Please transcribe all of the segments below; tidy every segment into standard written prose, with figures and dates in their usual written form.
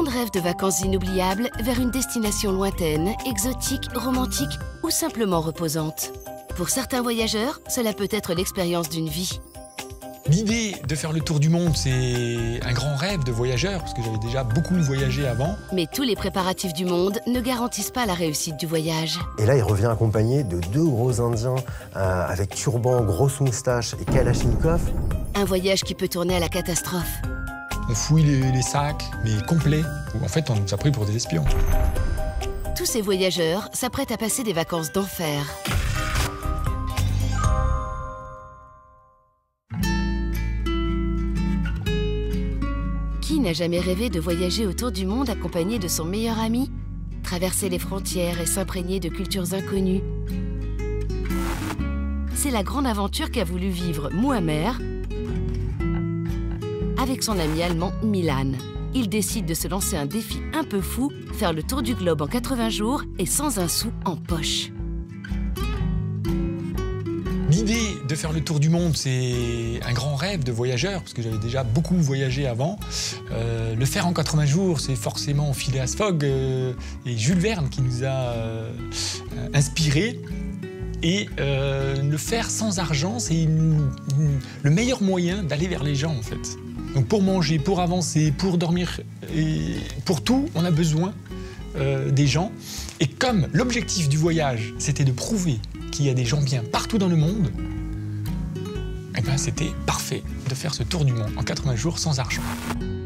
rêve de vacances inoubliables vers une destination lointaine, exotique, romantique ou simplement reposante. Pour certains voyageurs, cela peut être l'expérience d'une vie. L'idée de faire le tour du monde, c'est un grand rêve de voyageur, parce que j'avais déjà beaucoup voyagé avant. Mais tous les préparatifs du monde ne garantissent pas la réussite du voyage. Et là, il revient accompagné de deux gros Indiens avec turban, grosse moustache et kalachnikov. Un voyage qui peut tourner à la catastrophe. On fouille les sacs, mais complets, où en fait on nous a pris pour des espions. Tous ces voyageurs s'apprêtent à passer des vacances d'enfer. Qui n'a jamais rêvé de voyager autour du monde accompagné de son meilleur ami? Traverser les frontières et s'imprégner de cultures inconnues. C'est la grande aventure qu'a voulu vivre Muammer avec son ami allemand Milan. Il décide de se lancer un défi un peu fou, faire le tour du globe en 80 jours et sans un sou en poche. L'idée de faire le tour du monde, c'est un grand rêve de voyageur, parce que j'avais déjà beaucoup voyagé avant. Le faire en 80 jours, c'est forcément Phileas Fogg et Jules Verne qui nous a inspirés. Et le faire sans argent, c'est le meilleur moyen d'aller vers les gens, en fait. Donc pour manger, pour avancer, pour dormir, et pour tout, on a besoin des gens. Et comme l'objectif du voyage, c'était de prouver qu'il y a des gens bien partout dans le monde, eh ben c'était parfait de faire ce tour du monde en 80 jours sans argent.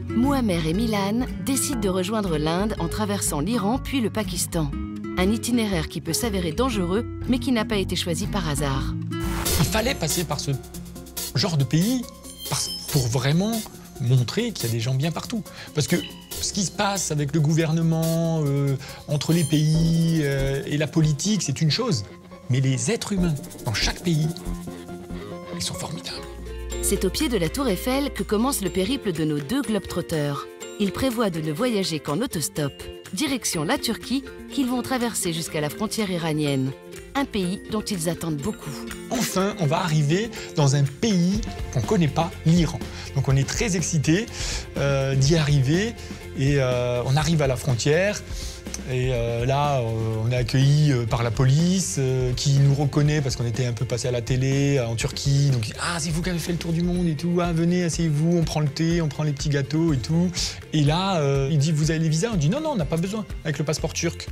Muammer et Milan décident de rejoindre l'Inde en traversant l'Iran puis le Pakistan. Un itinéraire qui peut s'avérer dangereux, mais qui n'a pas été choisi par hasard. Il fallait passer par ce genre de pays pour vraiment montrer qu'il y a des gens bien partout. Parce que ce qui se passe avec le gouvernement, entre les pays et la politique, c'est une chose. Mais les êtres humains, dans chaque pays, ils sont formidables. C'est au pied de la Tour Eiffel que commence le périple de nos deux globetrotters. Ils prévoient de ne voyager qu'en autostop, direction la Turquie, qu'ils vont traverser jusqu'à la frontière iranienne. Un pays dont ils attendent beaucoup. Enfin, on va arriver dans un pays qu'on ne connaît pas, l'Iran. Donc on est très excités d'y arriver et on arrive à la frontière. Et là, on est accueillis par la police qui nous reconnaît parce qu'on était un peu passé à la télé en Turquie. Donc, ah, c'est vous qui avez fait le tour du monde et tout. Ah, venez, asseyez-vous, on prend le thé, on prend les petits gâteaux et tout. Et là, il dit, vous avez les visas? On dit, non, non, on n'a pas besoin. Avec le passeport turc,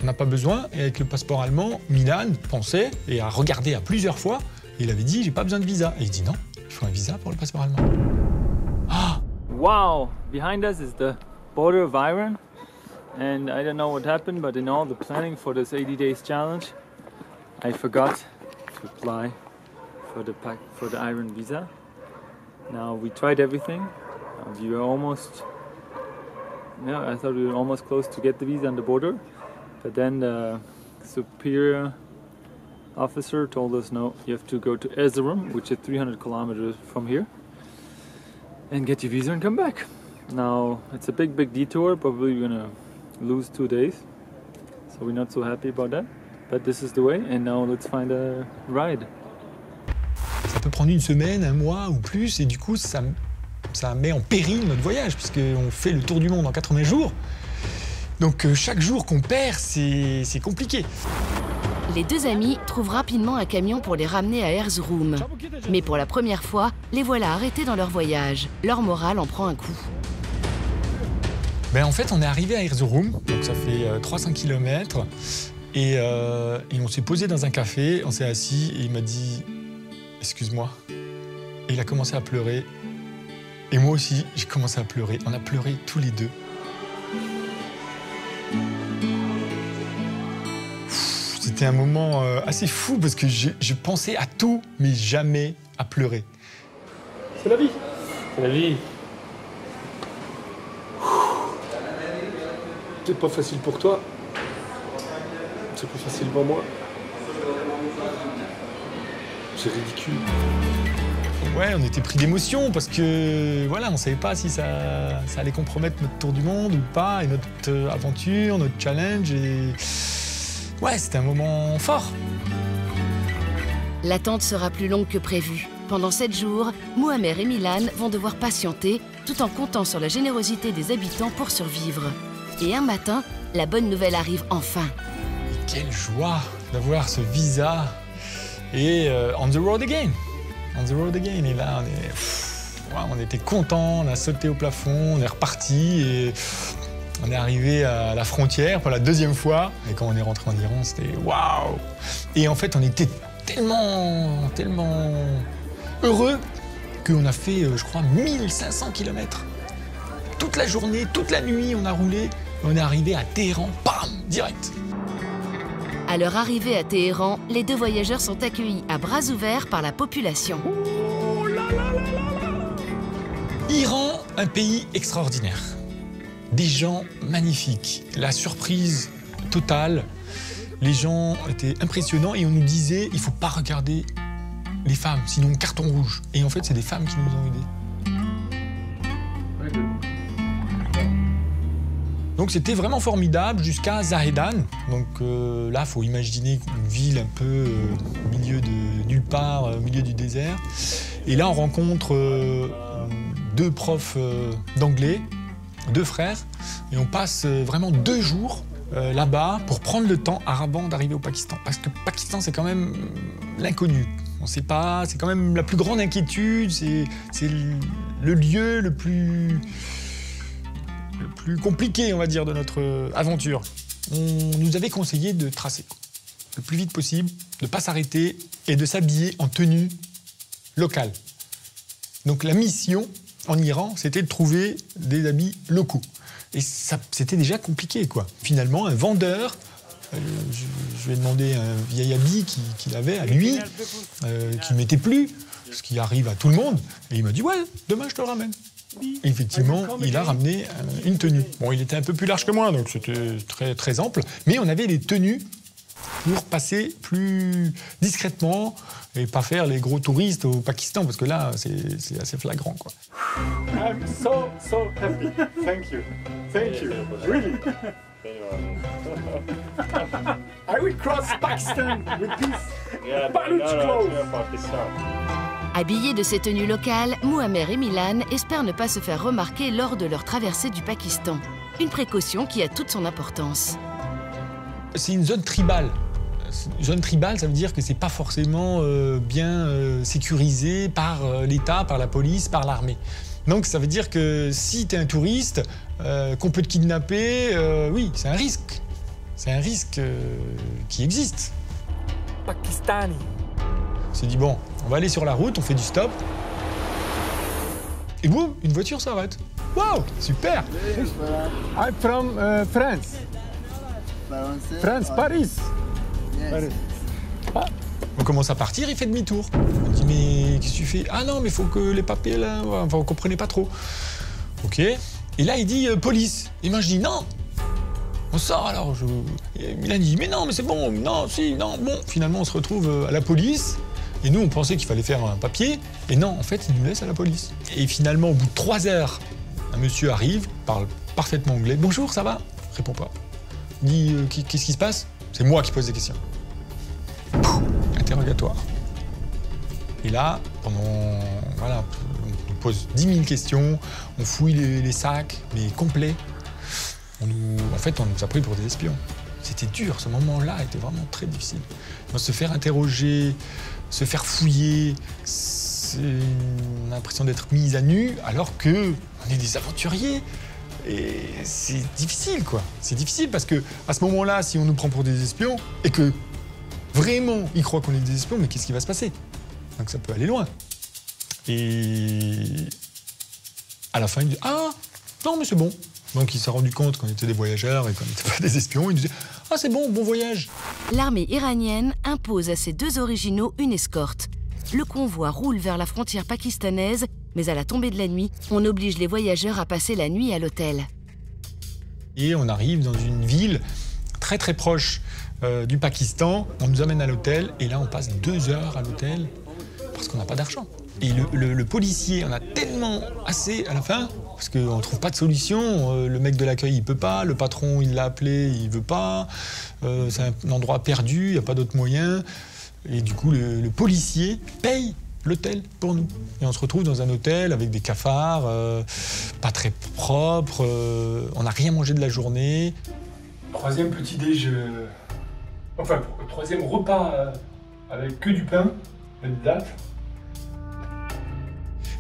on n'a pas besoin. Et avec le passeport allemand, Milan pensait et a regardé à plusieurs fois. Et il avait dit, j'ai pas besoin de visa. Et il dit, non, il faut un visa pour le passeport allemand. Ah! Wow! Behind us is the border of Iran. And I don't know what happened, but in all the planning for this 80 days challenge, I forgot to apply for the Iran visa. Now we tried everything. We were almost, I thought we were almost close to get the visa on the border, but then the superior officer told us no, you have to go to Erzurum, which is 300 kilometers from here, and get your visa and come back. Now it's a big detour. Probably we're gonna lose 2 days, so we're not so happy about that, but this is the way, and now let's find a ride. Ça peut prendre une semaine, un mois ou plus, et du coup ça met en péril notre voyage, puisqu'on fait le tour du monde en 80 jours. Donc chaque jour qu'on perd, c'est compliqué. Les deux amis trouvent rapidement un camion pour les ramener à Erzurum. Mais pour la première fois, les voilà arrêtés dans leur voyage. Leur morale en prend un coup. Ben en fait, on est arrivé à Erzurum, donc ça fait 300 km, et on s'est posé dans un café, on s'est assis, et il m'a dit « Excuse-moi ». Et il a commencé à pleurer, et moi aussi, j'ai commencé à pleurer. On a pleuré tous les deux. C'était un moment assez fou, parce que je pensais à tout, mais jamais à pleurer. C'est la vie. C'est la vie. C'est pas facile pour toi, c'est plus facile pour moi. C'est ridicule. Ouais, on était pris d'émotion parce que voilà, on savait pas si ça allait compromettre notre tour du monde ou pas, et notre aventure, notre challenge. Et ouais, c'était un moment fort. L'attente sera plus longue que prévu. Pendant 7 jours, Muammer et Milan vont devoir patienter tout en comptant sur la générosité des habitants pour survivre. Et un matin, la bonne nouvelle arrive enfin. Et quelle joie d'avoir ce visa et on the road again. On the road again. Et là, on était contents, on a sauté au plafond, on est reparti et on est arrivé à la frontière pour la 2e fois. Et quand on est rentré en Iran, c'était waouh. Et en fait, on était tellement heureux qu'on a fait, je crois, 1500 km. Toute la journée, toute la nuit, on a roulé. On est arrivé à Téhéran, bam, direct. À leur arrivée à Téhéran, les 2 voyageurs sont accueillis à bras ouverts par la population. Iran, un pays extraordinaire. Des gens magnifiques. La surprise totale. Les gens étaient impressionnants et on nous disait il ne faut pas regarder les femmes, sinon carton rouge. Et en fait, c'est des femmes qui nous ont aidés. Donc c'était vraiment formidable jusqu'à Zahedan. Donc là, il faut imaginer une ville un peu au milieu de nulle part, au milieu du désert. Et là, on rencontre 2 profs d'anglais, 2 frères. Et on passe vraiment 2 jours là-bas pour prendre le temps avant d'arriver au Pakistan. Parce que le Pakistan, c'est quand même l'inconnu. On ne sait pas, c'est quand même la plus grande inquiétude, c'est le lieu le plus compliqué, on va dire, de notre aventure. On nous avait conseillé de tracer le plus vite possible, de ne pas s'arrêter et de s'habiller en tenue locale. Donc la mission en Iran, c'était de trouver des habits locaux. Et c'était déjà compliqué, quoi. Finalement, un vendeur, je lui ai demandé un vieil habit qu'il avait à lui, qu'il ne mettait plus, ce qui arrive à tout le monde. Et il m'a dit « Ouais, demain je te le ramène ». Effectivement, il a ramené une tenue. Bon, il était un peu plus large que moi, donc c'était très, très ample. Mais on avait les tenues pour passer plus discrètement et pas faire les gros touristes au Pakistan, parce que là, c'est assez flagrant, quoi. I'm so happy. Thank you. Thank you. Really. I will cross Pakistan with this Baluch clothes. Habillés de ces tenues locales, Muammer et Milan espèrent ne pas se faire remarquer lors de leur traversée du Pakistan. Une précaution qui a toute son importance. C'est une zone tribale. Zone tribale, ça veut dire que c'est pas forcément bien sécurisé par l'État, par la police, par l'armée. Donc ça veut dire que si tu es un touriste, qu'on peut te kidnapper, oui, c'est un risque. C'est un risque qui existe. Pakistani. On s'est dit, bon, on va aller sur la route, on fait du stop. Et boum, une voiture s'arrête. Waouh, super. I'm from France. France, Paris. Paris. Ah. On commence à partir, il fait demi-tour. On dit, mais qu'est-ce que tu fais? Ah non, mais il faut que les papiers, là, enfin, on comprenait pas trop. Ok. Et là, il dit, police. Et moi, je dis, non. On sort alors. Il a dit, mais non, mais c'est bon, non, si, non, bon. Finalement, on se retrouve à la police. Et nous, on pensait qu'il fallait faire un papier. Et non, en fait, il nous laisse à la police. Et finalement, au bout de 3 heures, un monsieur arrive, parle parfaitement anglais. Bonjour, ça va? Répond pas. Il dit, qu'est-ce qui se passe? C'est moi qui pose des questions. Pouf, interrogatoire. Et là, voilà, on nous pose 10 000 questions, on fouille les sacs, mais complets. En fait, on nous a pris pour des espions. C'était dur, ce moment-là était vraiment très difficile. Se faire interroger, se faire fouiller, on a l'impression d'être mis à nu, alors qu'on est des aventuriers. Et c'est difficile, quoi. C'est difficile parce que à ce moment-là, si on nous prend pour des espions et que vraiment ils croient qu'on est des espions, mais qu'est-ce qui va se passer? Donc ça peut aller loin. Et à la fin, il dit ah non mais c'est bon. Donc il s'est rendu compte qu'on était des voyageurs et qu'on n'était pas des espions. Il disait ah c'est bon, bon voyage. L'armée iranienne impose à ces 2 originaux une escorte. Le convoi roule vers la frontière pakistanaise, mais à la tombée de la nuit, on oblige les voyageurs à passer la nuit à l'hôtel. Et on arrive dans une ville très très proche du Pakistan. On nous amène à l'hôtel et là on passe 2 heures à l'hôtel parce qu'on n'a pas d'argent. Et le policier en a tellement assez à la fin parce qu'on ne trouve pas de solution. Le mec de l'accueil il peut pas, le patron il l'a appelé, il veut pas. C'est un endroit perdu, il n'y a pas d'autre moyen. Et du coup le policier paye l'hôtel pour nous. Et on se retrouve dans un hôtel avec des cafards, pas très propres, on n'a rien mangé de la journée. Troisième petit déj, enfin troisième repas avec que du pain, et des dattes.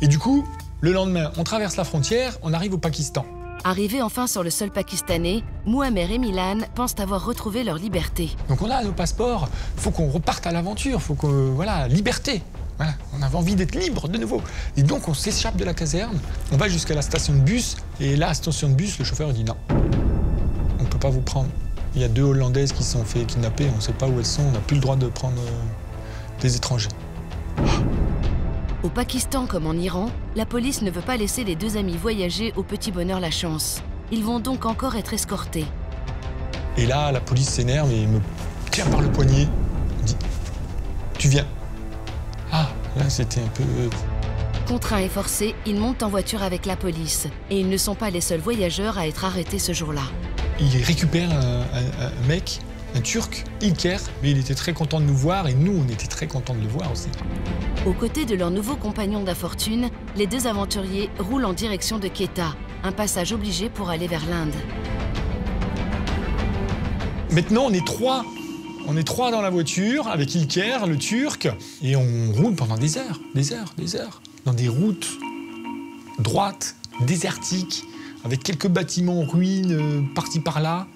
Et du coup, le lendemain, on traverse la frontière, on arrive au Pakistan. Arrivés enfin sur le sol pakistanais, Muammer et Milan pensent avoir retrouvé leur liberté. Donc on a nos passeports, il faut qu'on reparte à l'aventure, faut que, voilà, liberté. Voilà, on avait envie d'être libre de nouveau. Et donc on s'échappe de la caserne, on va jusqu'à la station de bus, et là, à la station de bus, le chauffeur dit non, on ne peut pas vous prendre. Il y a 2 Hollandaises qui se sont fait kidnapper, on ne sait pas où elles sont, on n'a plus le droit de prendre des étrangers. Au Pakistan comme en Iran, la police ne veut pas laisser les 2 amis voyager au petit bonheur la chance. Ils vont donc encore être escortés. Et là, la police s'énerve et me tient par le poignet, me dit « Tu viens ». Ah, là c'était un peu... Contraints et forcés, ils montent en voiture avec la police. Et ils ne sont pas les seuls voyageurs à être arrêtés ce jour-là. Il récupère un mec, un Turc, İlker, mais il était très content de nous voir et nous, on était très contents de le voir aussi. Aux côtés de leurs nouveaux compagnons d'infortune, les 2 aventuriers roulent en direction de Quetta, un passage obligé pour aller vers l'Inde. Maintenant, on est 3. On est 3 dans la voiture avec İlker, le Turc, et on roule pendant des heures, dans des routes droites, désertiques, avec quelques bâtiments en ruine par-ci par-là.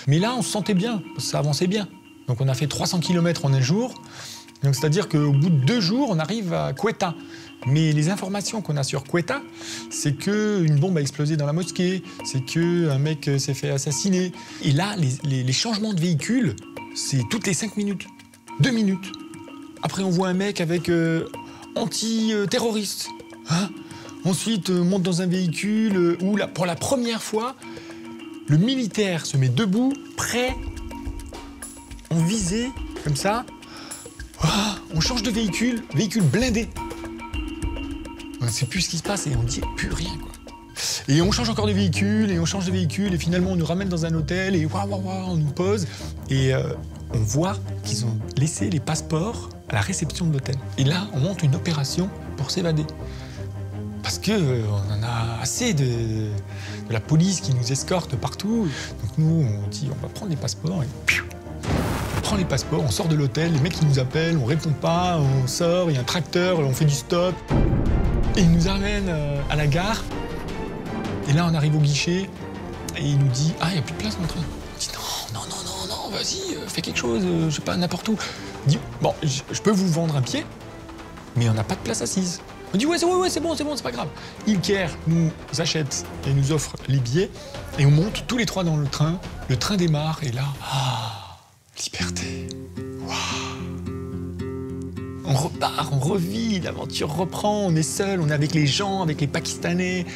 Mais là, on se sentait bien, ça avançait bien. Donc on a fait 300 km en un jour. Donc c'est-à-dire qu'au bout de 2 jours, on arrive à Quetta. Mais les informations qu'on a sur Quetta, c'est qu'une bombe a explosé dans la mosquée, c'est qu'un mec s'est fait assassiner. Et là, les changements de véhicule, c'est toutes les 5 minutes, 2 minutes. Après, on voit un mec avec anti-terroriste. Hein? Ensuite, on monte dans un véhicule où, pour la première fois, le militaire se met debout, prêt, en visée, comme ça. On change de véhicule blindé. On ne sait plus ce qui se passe et on ne dit plus rien, quoi. Et on change encore de véhicule, et on change de véhicule, et finalement on nous ramène dans un hôtel, et on nous pose. Et on voit qu'ils ont laissé les passeports à la réception de l'hôtel. Et là, on monte une opération pour s'évader. Parce qu'on en a assez de la police qui nous escorte partout. Donc nous, on dit, on va prendre les passeports, et on prend les passeports, on sort de l'hôtel, les mecs qui nous appellent, on répond pas, on sort, il y a un tracteur, on fait du stop. Et ils nous amènent à la gare. Et là, on arrive au guichet, et il nous dit « Ah, il n'y a plus de place dans le train ». On dit « Non, vas-y, fais quelque chose, je sais pas, n'importe où ». Il dit « Bon, je peux vous vendre un pied, mais on n'a pas de place assise ». On dit « Ouais, c'est bon, c'est pas grave ». İlker nous achète et nous offre les billets, et on monte tous les 3 dans le train démarre, et là, liberté. On repart, on revit, l'aventure reprend, on est seul, on est avec les gens, avec les Pakistanais.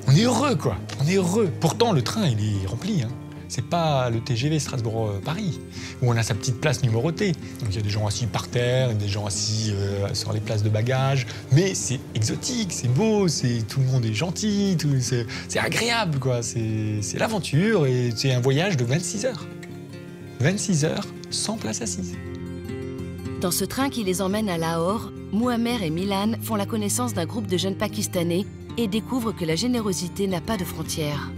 On est heureux, quoi. On est heureux. Pourtant, le train, il est rempli. Hein. C'est pas le TGV Strasbourg-Paris, où on a sa petite place numérotée. Donc il y a des gens assis par terre, des gens assis sur les places de bagages. Mais c'est exotique, c'est beau, tout le monde est gentil, c'est agréable, quoi. C'est l'aventure et c'est un voyage de 26 heures. 26 heures sans place assise. Dans ce train qui les emmène à Lahore, Muammer et Milan font la connaissance d'un groupe de jeunes Pakistanais et découvrent que la générosité n'a pas de frontières.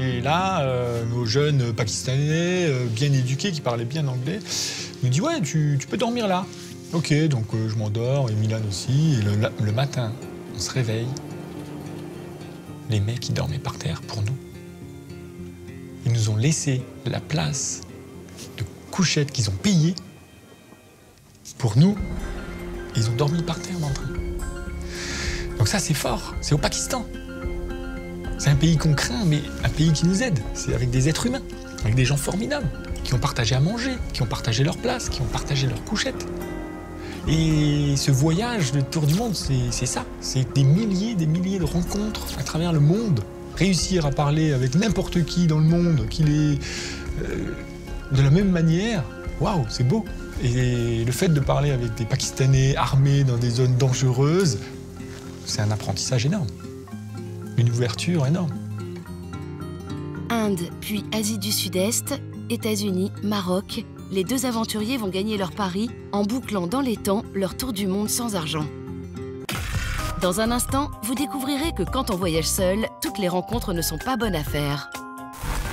Et là, nos jeunes Pakistanais, bien éduqués, qui parlaient bien anglais, nous disent « Ouais, tu peux dormir là ». Ok, donc je m'endors, et Milan aussi. Et le matin, on se réveille. Les mecs, ils dormaient par terre pour nous. Ils nous ont laissé la place de couchette qu'ils ont payée pour nous. Ils ont dormi par terre dans le train. Donc ça, c'est fort. C'est au Pakistan. C'est un pays qu'on craint, mais un pays qui nous aide. C'est avec des êtres humains, avec des gens formidables, qui ont partagé à manger, qui ont partagé leur place, qui ont partagé leur couchette. Et ce voyage de tour du monde, c'est ça. C'est des milliers de rencontres à travers le monde. Réussir à parler avec n'importe qui dans le monde, qu'il est de la même manière, waouh, c'est beau. Et le fait de parler avec des Pakistanais armés dans des zones dangereuses, c'est un apprentissage énorme. Une ouverture énorme. Inde, puis Asie du Sud-Est, États-Unis, Maroc, les deux aventuriers vont gagner leur pari en bouclant dans les temps leur tour du monde sans argent. Dans un instant, vous découvrirez que quand on voyage seul, toutes les rencontres ne sont pas bonnes à faire.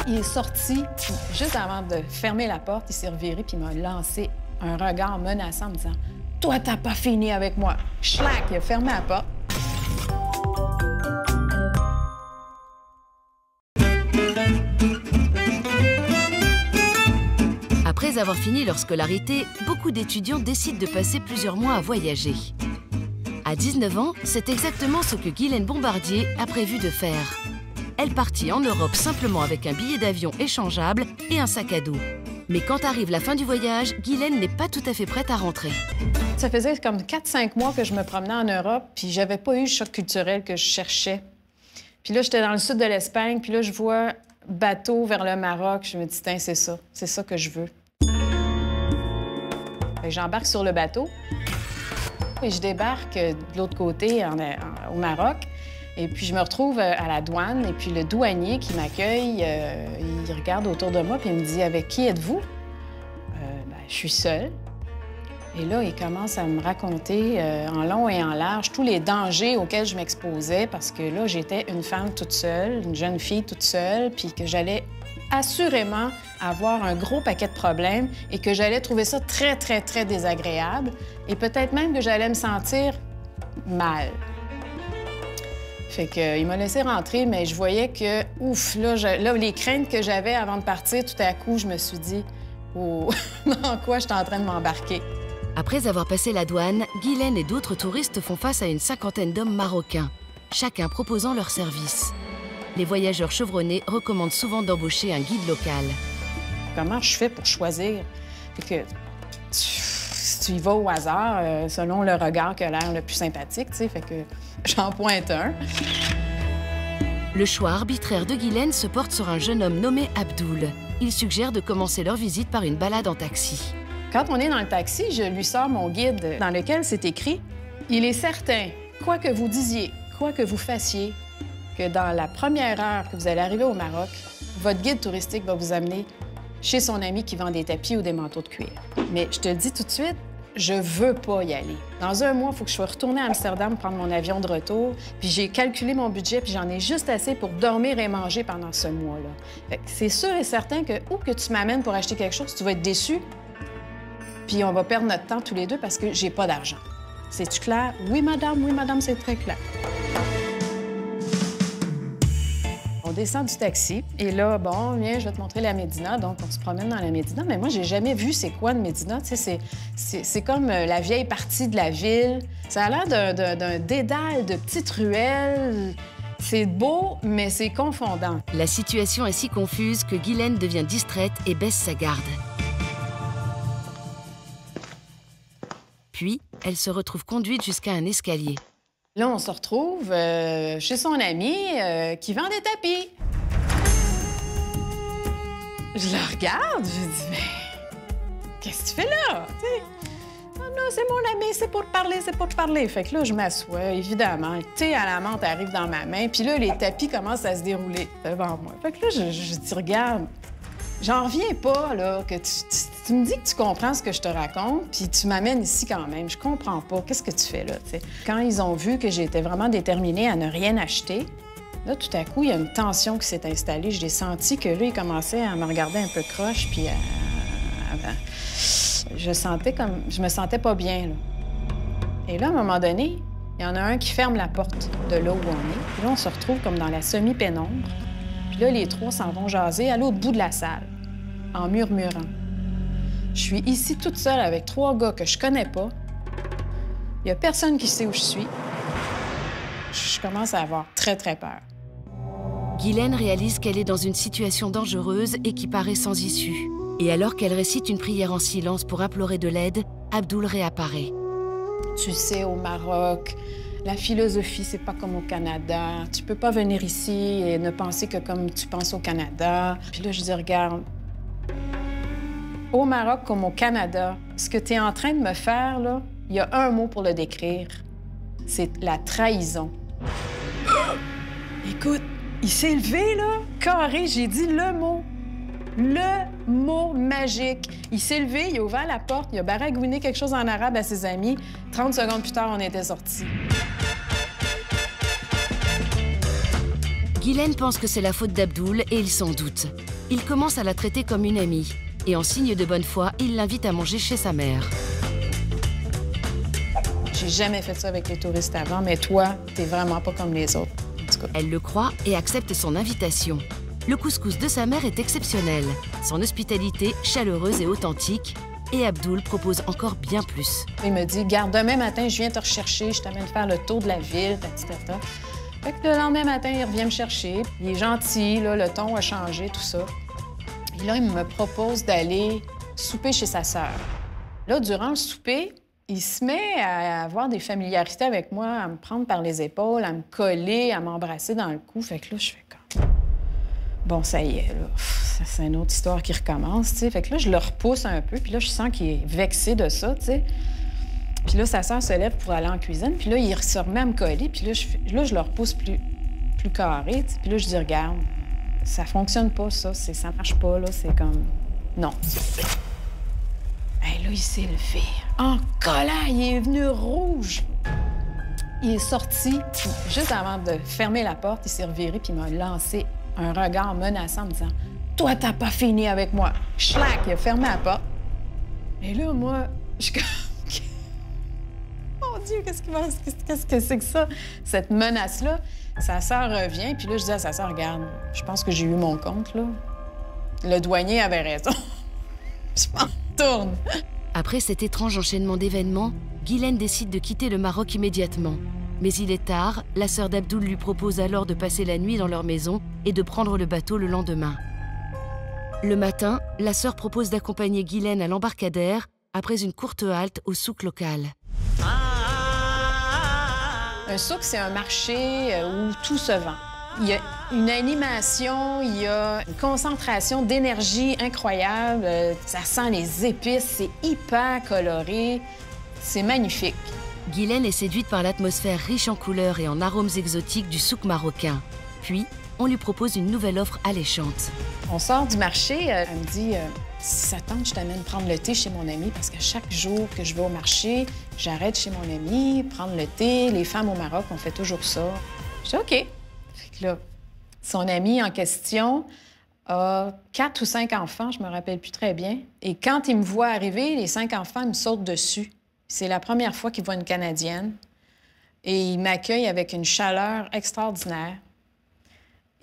Il est sorti, puis juste avant de fermer la porte, il s'est reviré puis il m'a lancé un regard menaçant en me disant « Toi, t'as pas fini avec moi! » Schlac! Il a fermé la porte. Après avoir fini leur scolarité, beaucoup d'étudiants décident de passer plusieurs mois à voyager. À 19 ans, c'est exactement ce que Guylaine Bombardier a prévu de faire. Elle partit en Europe simplement avec un billet d'avion échangeable et un sac à dos. Mais quand arrive la fin du voyage, Guylaine n'est pas tout à fait prête à rentrer. Ça faisait comme 4-5 mois que je me promenais en Europe, puis j'avais pas eu le choc culturel que je cherchais. Puis là, j'étais dans le sud de l'Espagne, puis là, je vois bateau vers le Maroc. Je me dis, tiens, c'est ça que je veux. J'embarque sur le bateau et je débarque de l'autre côté, au Maroc. Et puis, je me retrouve à la douane. Et puis, le douanier qui m'accueille, il regarde autour de moi puis il me dit « Avec qui êtes-vous? » Je suis seule. Et là, il commence à me raconter en long et en large tous les dangers auxquels je m'exposais parce que là, j'étais une femme toute seule, une jeune fille toute seule, puis que j'allais assurément avoir un gros paquet de problèmes et que j'allais trouver ça très, très, très désagréable et peut-être même que j'allais me sentir mal. Fait qu'il m'a laissé rentrer, mais je voyais que, ouf, là, les craintes que j'avais avant de partir, tout à coup, je me suis dit, oh, dans quoi j'étais en train de m'embarquer? Après avoir passé la douane, Guylaine et d'autres touristes font face à une cinquantaine d'hommes marocains, chacun proposant leur service. Les voyageurs chevronnés recommandent souvent d'embaucher un guide local. Comment je fais pour choisir? Fait que si tu y vas au hasard, selon le regard qui a l'air le plus sympathique, tu sais, fait que j'en pointe un. Le choix arbitraire de Guylaine se porte sur un jeune homme nommé Abdoul. Il suggère de commencer leur visite par une balade en taxi. Quand on est dans le taxi, je lui sors mon guide dans lequel c'est écrit « Il est certain, quoi que vous disiez, quoi que vous fassiez, que dans la première heure que vous allez arriver au Maroc, votre guide touristique va vous amener chez son ami qui vend des tapis ou des manteaux de cuir. Mais je te le dis tout de suite, je veux pas y aller. Dans un mois, il faut que je sois retournée à Amsterdam prendre mon avion de retour, puis j'ai calculé mon budget, puis j'en ai juste assez pour dormir et manger pendant ce mois-là. C'est sûr et certain que où que tu m'amènes pour acheter quelque chose, tu vas être déçu, puis on va perdre notre temps tous les deux parce que j'ai pas d'argent. C'est-tu clair? Oui, madame, c'est très clair. On descend du taxi et là, bon, viens, je vais te montrer la Médina. Donc, on se promène dans la Médina. Mais moi, j'ai jamais vu c'est quoi une Médina. Tu sais, c'est comme la vieille partie de la ville. Ça a l'air d'un dédale de petites ruelles. C'est beau, mais c'est confondant. La situation est si confuse que Guylaine devient distraite et baisse sa garde. Puis, elle se retrouve conduite jusqu'à un escalier. Là, on se retrouve chez son ami qui vend des tapis. Je la regarde, je dis, mais qu'est-ce que tu fais là? Oh non, c'est mon ami, c'est pour te parler. Fait que là, je m'assois, évidemment. Le thé à la menthe arrive dans ma main, puis là, les tapis commencent à se dérouler devant moi. Fait que là, je dis, regarde, j'en reviens pas, là, que tu me dis que tu comprends ce que je te raconte, puis tu m'amènes ici quand même. Je comprends pas. Qu'est-ce que tu fais là, tu sais? Quand ils ont vu que j'étais vraiment déterminée à ne rien acheter, là, tout à coup, il y a une tension qui s'est installée. J'ai senti que là, ils commençaient à me regarder un peu croche, puis je me sentais pas bien, là. Et là, à un moment donné, il y en a un qui ferme la porte de là où on est. Puis là, on se retrouve comme dans la semi-pénombre. Puis là, les trois s'en vont jaser à l'autre bout de la salle, en murmurant. Je suis ici toute seule avec 3 gars que je connais pas. Il y a personne qui sait où je suis. Je commence à avoir très, très peur. Guylaine réalise qu'elle est dans une situation dangereuse et qui paraît sans issue. Et alors qu'elle récite une prière en silence pour implorer de l'aide, Abdoul réapparaît. Tu sais, au Maroc, la philosophie, c'est pas comme au Canada. Tu peux pas venir ici et ne penser que comme tu penses au Canada. Puis là, je dis, regarde, au Maroc comme au Canada, ce que tu es en train de me faire, là, il y a un mot pour le décrire. C'est la trahison. Écoute, il s'est levé, là, carré, j'ai dit le mot. Le mot magique. Il s'est levé, il a ouvert la porte, il a baragouiné quelque chose en arabe à ses amis. 30 secondes plus tard, on était sortis. Guylaine pense que c'est la faute d'Abdoul et il s'en doute. Il commence à la traiter comme une amie. Et en signe de bonne foi, il l'invite à manger chez sa mère. J'ai jamais fait ça avec les touristes avant, mais toi, t'es vraiment pas comme les autres. En tout cas. Elle le croit et accepte son invitation. Le couscous de sa mère est exceptionnel. Son hospitalité, chaleureuse et authentique. Et Abdoul propose encore bien plus. Il me dit, garde, demain matin, je viens te rechercher, je t'amène faire le tour de la ville, etc. Fait que le lendemain matin, il revient me chercher. Il est gentil, là, le ton a changé, tout ça. Et là, il me propose d'aller souper chez sa sœur. Là, durant le souper, il se met à avoir des familiarités avec moi, à me prendre par les épaules, à me coller, à m'embrasser dans le cou. Fait que là, je fais comme... Bon, ça y est, là. C'est une autre histoire qui recommence, tu sais. Fait que là, je le repousse un peu, puis là, je sens qu'il est vexé de ça, tu sais. Puis là, sa sœur se lève pour aller en cuisine, puis là, il se remet à me coller, puis là, je le repousse plus carré, tu sais. Puis là, je dis, regarde, ça fonctionne pas, ça marche pas, là, c'est comme... Non. Hey, là, il s'est levé. En colère, il est venu rouge. Il est sorti, puis juste avant de fermer la porte, il s'est reviré, puis il m'a lancé un regard menaçant en me disant « Toi, t'as pas fini avec moi! » Schlac, il a fermé la porte. Et là, moi, je suis comme... Mon Dieu, qu'est-ce que c'est que ça, cette menace-là? Sa sœur revient, puis là, je dis à sa sœur, regarde, je pense que j'ai eu mon compte, là. Le douanier avait raison. Je m'en retourne. Après cet étrange enchaînement d'événements, Guylaine décide de quitter le Maroc immédiatement. Mais il est tard, la sœur d'Abdoul lui propose alors de passer la nuit dans leur maison et de prendre le bateau le lendemain. Le matin, la sœur propose d'accompagner Guylaine à l'embarcadère après une courte halte au souk local. Un souk, c'est un marché où tout se vend. Il y a une animation, il y a une concentration d'énergie incroyable. Ça sent les épices, c'est hyper coloré. C'est magnifique. Guylaine est séduite par l'atmosphère riche en couleurs et en arômes exotiques du souk marocain. Puis, on lui propose une nouvelle offre alléchante. On sort du marché, elle me dit si ça tente, je t'amène prendre le thé chez mon ami parce que chaque jour que je vais au marché, j'arrête chez mon ami, prendre le thé. Les femmes au Maroc, on fait toujours ça. Je dis OK. Fait que là, son ami en question a 4 ou 5 enfants, je me rappelle plus très bien. Et quand il me voit arriver, les 5 enfants me sautent dessus. C'est la première fois qu'il voit une Canadienne. Et il m'accueille avec une chaleur extraordinaire.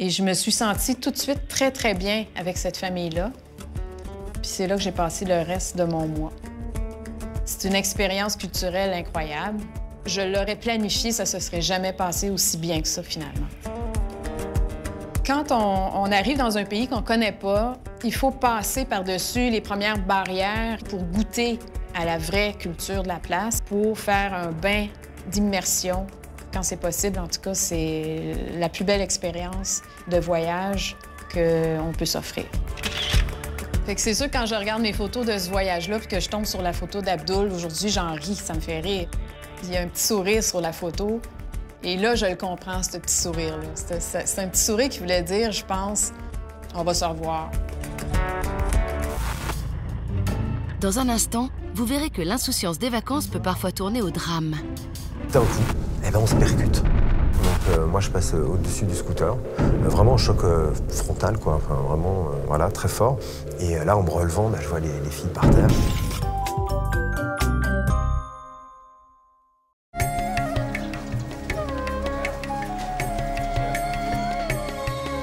Et je me suis sentie tout de suite très, très bien avec cette famille-là. Puis c'est là que j'ai passé le reste de mon mois. C'est une expérience culturelle incroyable. Je l'aurais planifié, ça se serait jamais passé aussi bien que ça, finalement. Quand on arrive dans un pays qu'on ne connaît pas, il faut passer par-dessus les premières barrières pour goûter à la vraie culture de la place, pour faire un bain d'immersion. Quand c'est possible, en tout cas, c'est la plus belle expérience de voyage qu'on peut s'offrir. Fait que c'est sûr, quand je regarde mes photos de ce voyage-là, puis que je tombe sur la photo d'Abdoul, aujourd'hui, j'en ris, ça me fait rire. Il y a un petit sourire sur la photo. Et là, je le comprends, ce petit sourire-là. C'est un petit sourire qui voulait dire, je pense, on va se revoir. Dans un instant, vous verrez que l'insouciance des vacances peut parfois tourner au drame. D'un coup, on se percute. Donc moi, je passe au-dessus du scooter. Vraiment un choc frontal, quoi. Enfin, vraiment, voilà, très fort. Et là, en me relevant, je vois les filles par terre.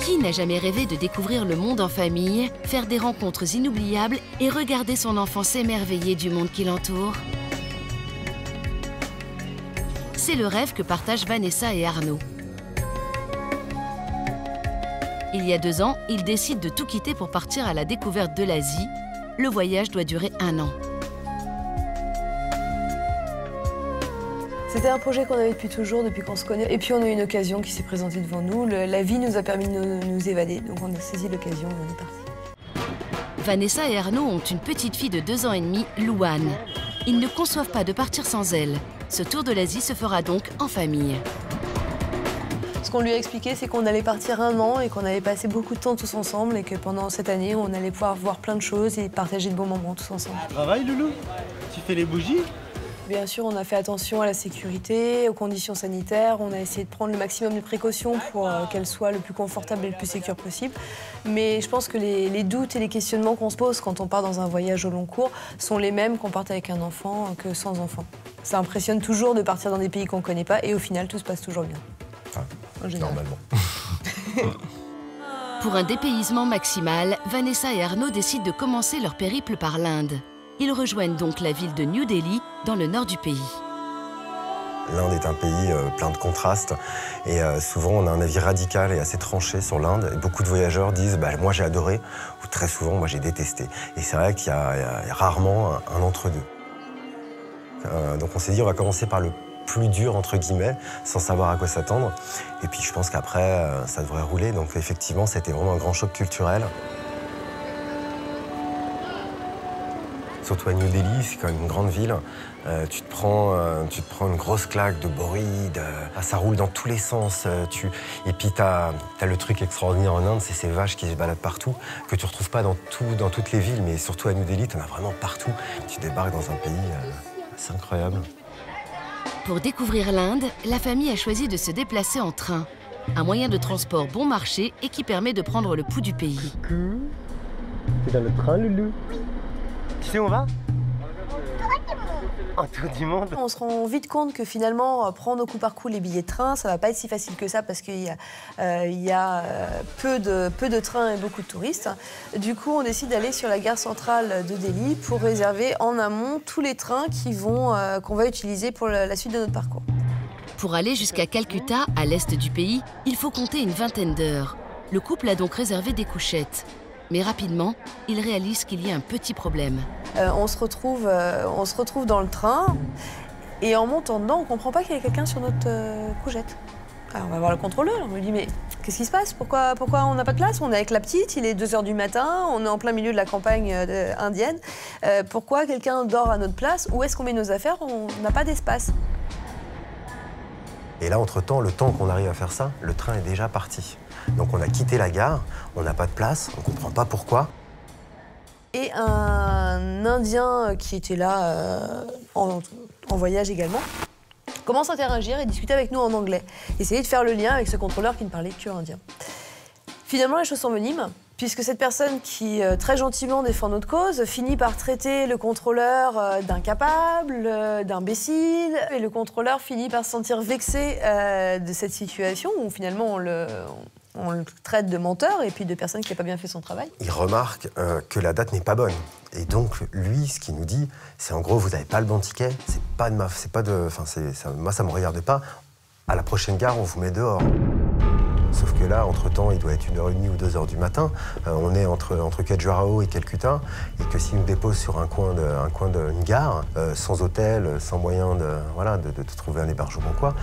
Qui n'a jamais rêvé de découvrir le monde en famille, faire des rencontres inoubliables et regarder son enfant s'émerveiller du monde qui l'entoure? C'est le rêve que partagent Vanessa et Arnaud. Il y a 2 ans, ils décident de tout quitter pour partir à la découverte de l'Asie. Le voyage doit durer 1 an. C'était un projet qu'on avait depuis toujours, depuis qu'on se connaît. Et puis on a eu une occasion qui s'est présentée devant nous. La vie nous a permis de nous évader, donc on a saisi l'occasion et on est parti. Vanessa et Arnaud ont une petite fille de 2 ans et demi, Louane. Ils ne conçoivent pas de partir sans elle. Ce tour de l'Asie se fera donc en famille. Ce qu'on lui a expliqué, c'est qu'on allait partir 1 an et qu'on allait passer beaucoup de temps tous ensemble et que pendant cette année, on allait pouvoir voir plein de choses et partager de bons moments tous ensemble. Travail, Loulou? Tu fais les bougies? Bien sûr, on a fait attention à la sécurité, aux conditions sanitaires. On a essayé de prendre le maximum de précautions pour qu'elle soit le plus confortable et le plus sécure possible. Mais je pense que les doutes et les questionnements qu'on se pose quand on part dans un voyage au long cours sont les mêmes qu'on parte avec un enfant que sans enfant. Ça impressionne toujours de partir dans des pays qu'on ne connaît pas et au final, tout se passe toujours bien. Normalement. Pour un dépaysement maximal, Vanessa et Arnaud décident de commencer leur périple par l'Inde. Ils rejoignent donc la ville de New Delhi, dans le nord du pays. L'Inde est un pays plein de contrastes et souvent on a un avis radical et assez tranché sur l'Inde. Beaucoup de voyageurs disent moi j'ai adoré ou très souvent moi j'ai détesté. Et c'est vrai qu'il y a rarement un entre-deux. Donc on s'est dit on va commencer par le plus dur entre guillemets, sans savoir à quoi s'attendre. Et puis je pense qu'après ça devrait rouler. Donc effectivement c'était vraiment un grand choc culturel. Surtout à New Delhi, c'est quand même une grande ville. Tu te prends une grosse claque de boride, ça roule dans tous les sens. Et puis t'as le truc extraordinaire en Inde, c'est ces vaches qui se baladent partout, que tu retrouves pas dans toutes les villes, mais surtout à New Delhi, t'en as vraiment partout. Tu débarques dans un pays, c'est incroyable. Pour découvrir l'Inde, la famille a choisi de se déplacer en train. Un moyen de transport bon marché et qui permet de prendre le pouls du pays. T'es dans le train, Loulou? Tu sais où on va? Un tour du monde. On se rend vite compte que finalement, prendre au coup par coup les billets de train, ça va pas être si facile que ça parce qu'il y a peu de trains et beaucoup de touristes. Du coup, on décide d'aller sur la gare centrale de Delhi pour réserver en amont tous les trains qu'on va utiliser pour la suite de notre parcours. Pour aller jusqu'à Calcutta, à l'est du pays, il faut compter une vingtaine d'heures. Le couple a donc réservé des couchettes. Mais rapidement, il réalise qu'il y a un petit problème. On se retrouve dans le train et en montant dedans, on ne comprend pas qu'il y a quelqu'un sur notre couchette. Alors on va voir le contrôleur, on lui dit mais qu'est-ce qui se passe? Pourquoi on n'a pas de place? On est avec la petite, il est 2 h du matin, on est en plein milieu de la campagne indienne. Pourquoi quelqu'un dort à notre place? Où est-ce qu'on met nos affaires? On n'a pas d'espace. Et là, entre-temps, le temps qu'on arrive à faire ça, le train est déjà parti. Donc on a quitté la gare, on n'a pas de place, on ne comprend pas pourquoi. Et un Indien qui était là en voyage également commence à interagir et discuter avec nous en anglais. Essayer de faire le lien avec ce contrôleur qui ne parlait que indien. Finalement, les choses s'enveniment, puisque cette personne qui, très gentiment, défend notre cause, finit par traiter le contrôleur d'incapable, d'imbécile. Et le contrôleur finit par se sentir vexé de cette situation où finalement on le traite de menteur et puis de personne qui n'a pas bien fait son travail. Il remarque que la date n'est pas bonne. Et donc, lui, ce qu'il nous dit, c'est en gros, vous n'avez pas le bon ticket, moi, ça ne me regarde pas. À la prochaine gare, on vous met dehors. Sauf que là, entre-temps, il doit être 1h30 ou 2 h du matin. On est entre Khajuraho et Calcutta. Et que s'il nous dépose sur un coin d'une gare, sans hôtel, sans moyen de trouver un hébergement, quoi,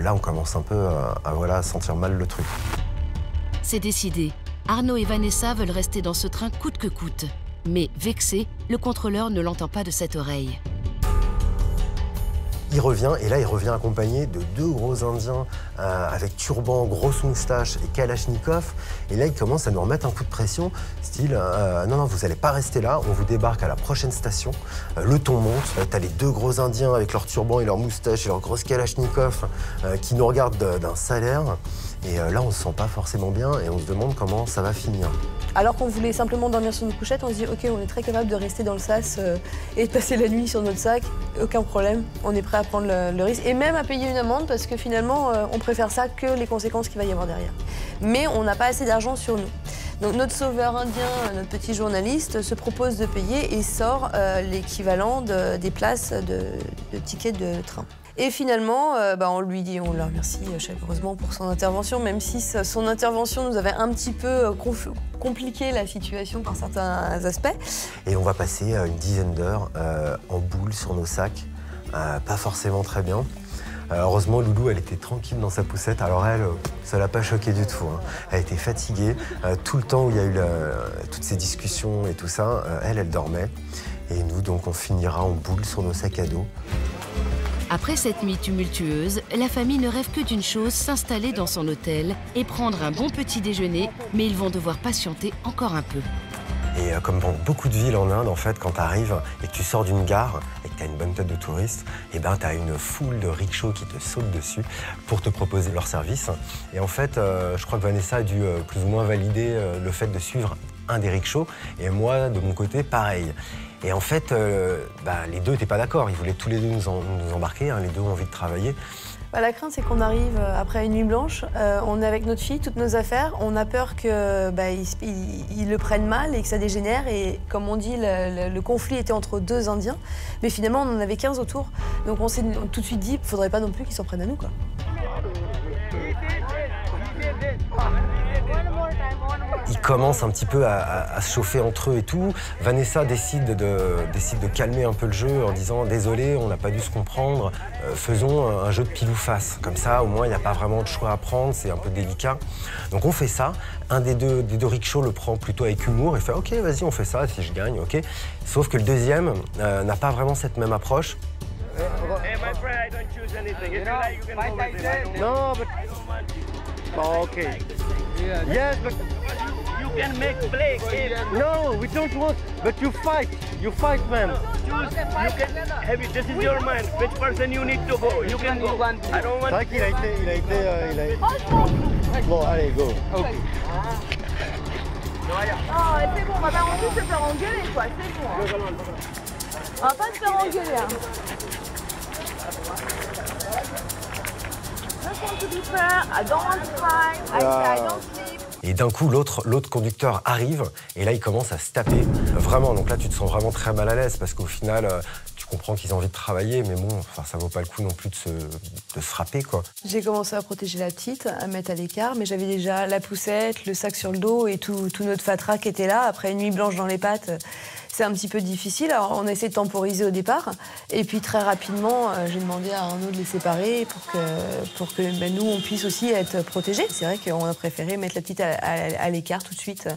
là, on commence un peu à sentir mal le truc. C'est décidé. Arnaud et Vanessa veulent rester dans ce train coûte que coûte. Mais vexé, le contrôleur ne l'entend pas de cette oreille. Il revient, et là, il revient accompagné de 2 gros Indiens avec turban, grosse moustache et kalachnikov. Et là, il commence à nous remettre un coup de pression, style non, vous n'allez pas rester là, on vous débarque à la prochaine station. Le ton monte, t'as les 2 gros Indiens avec leur turban et leur moustache et leur grosse kalachnikov qui nous regardent d'un salaire. Et là, on se sent pas forcément bien et on se demande comment ça va finir. Alors qu'on voulait simplement dormir sur nos couchettes, on se dit ok, on est très capable de rester dans le sas et de passer la nuit sur notre sac, aucun problème, on est prêt à prendre le risque et même à payer une amende parce que finalement on préfère ça que les conséquences qu'il va y avoir derrière. Mais on n'a pas assez d'argent sur nous. Donc notre sauveur indien, notre petit journaliste, se propose de payer et sort l'équivalent des places de tickets de train. Et finalement, on le remercie chaleureusement pour son intervention, même si son intervention nous avait un petit peu compliqué la situation par certains aspects. Et on va passer une dizaine d'heures en boule sur nos sacs, pas forcément très bien. Heureusement, Loulou, elle était tranquille dans sa poussette, alors elle, ça l'a pas choquée du tout. Elle était fatiguée. Tout le temps où il y a eu toutes ces discussions et tout ça, elle dormait. Et nous, donc, on finira en boule sur nos sacs à dos. Après cette nuit tumultueuse, la famille ne rêve que d'une chose, s'installer dans son hôtel et prendre un bon petit déjeuner, mais ils vont devoir patienter encore un peu. Et comme dans beaucoup de villes en Inde, en fait, quand tu arrives et que tu sors d'une gare et que tu as une bonne tête de touriste, et ben tu as une foule de rickshaws qui te sautent dessus pour te proposer leur service. Et en fait, je crois que Vanessa a dû plus ou moins valider le fait de suivre un des rickshaws. Et moi, de mon côté, pareil. Et en fait, les deux n'étaient pas d'accord. Ils voulaient tous les deux nous embarquer, hein, les deux ont envie de travailler. La crainte, c'est qu'on arrive après une nuit blanche, on est avec notre fille, toutes nos affaires, on a peur qu'ils le prennent mal et que ça dégénère. Et comme on dit, le conflit était entre deux Indiens, mais finalement on en avait 15 autour. Donc on s'est tout de suite dit, il ne faudrait pas non plus qu'ils s'en prennent à nous, quoi. Ils commencent un petit peu à se chauffer entre eux et tout. Vanessa décide de calmer un peu le jeu en disant « Désolé, on n'a pas dû se comprendre, faisons un jeu de pile ou face. Comme ça, au moins, il n'y a pas vraiment de choix à prendre, c'est un peu délicat. » Donc on fait ça. Un des deux rickshaws le prend plutôt avec humour et fait « Ok, vas-y, on fait ça, si je gagne, ok. » Sauf que le deuxième n'a pas vraiment cette même approche. Hey, my friend, I don't choose anything. If you like, you can go with it. No, but... Oh, okay. Yes, but... You can make play game. No, we don't want... But you fight. You fight, man. Choose. You can have it. This is your mind. Which person you need to go. You can go. I don't want... C'est vrai qu'il a été... Bon, allez, go. Okay. Oh, c'est bon, on va pas envie de se faire engueuler, quoi. C'est bon. On va pas se faire engueuler, hein. Et d'un coup, l'autre conducteur arrive et là, il commence à se taper. Vraiment, donc là, tu te sens vraiment très mal à l'aise parce qu'au final, tu comprends qu'ils ont envie de travailler, mais bon, enfin, ça vaut pas le coup non plus de se frapper, quoi. J'ai commencé à protéger la petite, à mettre à l'écart, mais j'avais déjà la poussette, le sac sur le dos et tout notre fatras qui était là. Après une nuit blanche dans les pattes, c'est un petit peu difficile. Alors, on a essayé de temporiser au départ. Et puis, très rapidement, j'ai demandé à Arnaud de les séparer pour que nous, on puisse aussi être protégés. C'est vrai qu'on a préféré mettre la petite à l'écart tout de suite.